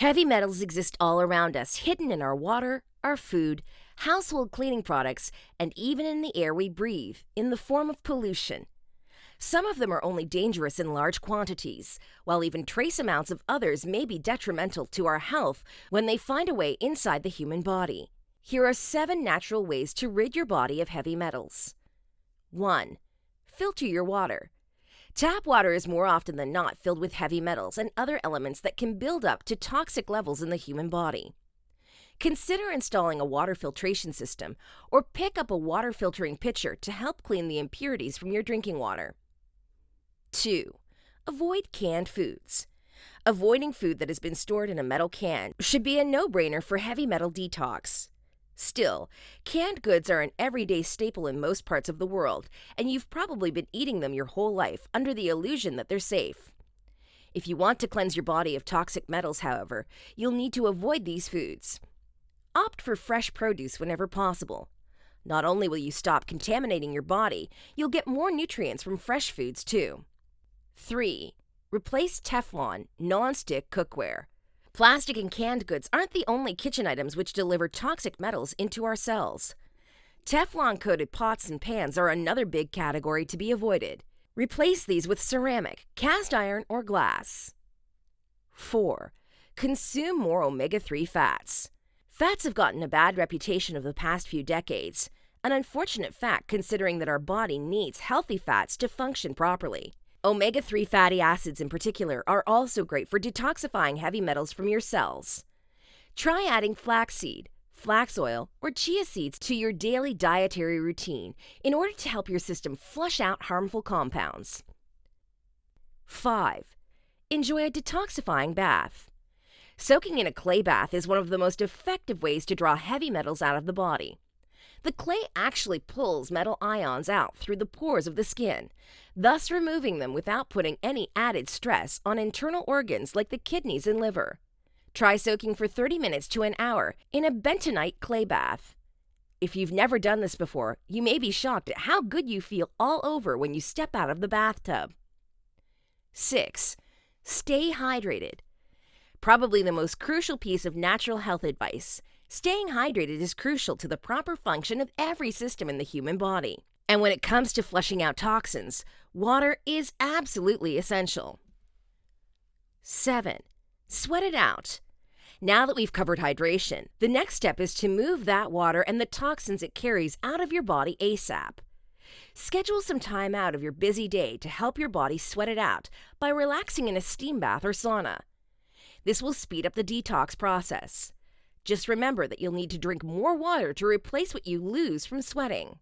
Heavy metals exist all around us, hidden in our water, our food, household cleaning products, and even in the air we breathe, in the form of pollution. Some of them are only dangerous in large quantities, while even trace amounts of others may be detrimental to our health when they find a way inside the human body. Here are 7 natural ways to rid your body of heavy metals. 1. Filter your water. Tap water is more often than not filled with heavy metals and other elements that can build up to toxic levels in the human body. Consider installing a water filtration system or pick up a water filtering pitcher to help clean the impurities from your drinking water. 2. Avoid canned foods. Avoiding food that has been stored in a metal can should be a no-brainer for heavy metal detox. Still, canned goods are an everyday staple in most parts of the world, and you've probably been eating them your whole life under the illusion that they're safe. If you want to cleanse your body of toxic metals, however, you'll need to avoid these foods. Opt for fresh produce whenever possible. Not only will you stop contaminating your body, you'll get more nutrients from fresh foods too. 3. Replace Teflon, nonstick cookware. Plastic and canned goods aren't the only kitchen items which deliver toxic metals into our cells. Teflon-coated pots and pans are another big category to be avoided. Replace these with ceramic, cast iron, or glass. 4. Consume more omega-3 fats. Fats have gotten a bad reputation over the past few decades, an unfortunate fact considering that our body needs healthy fats to function properly. Omega-3 fatty acids in particular are also great for detoxifying heavy metals from your cells. Try adding flaxseed, flax oil, or chia seeds to your daily dietary routine in order to help your system flush out harmful compounds. 5. Enjoy a detoxifying bath. Soaking in a clay bath is one of the most effective ways to draw heavy metals out of the body. The clay actually pulls metal ions out through the pores of the skin, thus removing them without putting any added stress on internal organs like the kidneys and liver. Try soaking for 30 minutes to an hour in a bentonite clay bath. If you've never done this before, you may be shocked at how good you feel all over when you step out of the bathtub. 6. Stay hydrated. Probably the most crucial piece of natural health advice. Staying hydrated is crucial to the proper function of every system in the human body. And when it comes to flushing out toxins, water is absolutely essential. 7. Sweat it out. Now that we've covered hydration, the next step is to move that water and the toxins it carries out of your body ASAP. Schedule some time out of your busy day to help your body sweat it out by relaxing in a steam bath or sauna. This will speed up the detox process. Just remember that you'll need to drink more water to replace what you lose from sweating.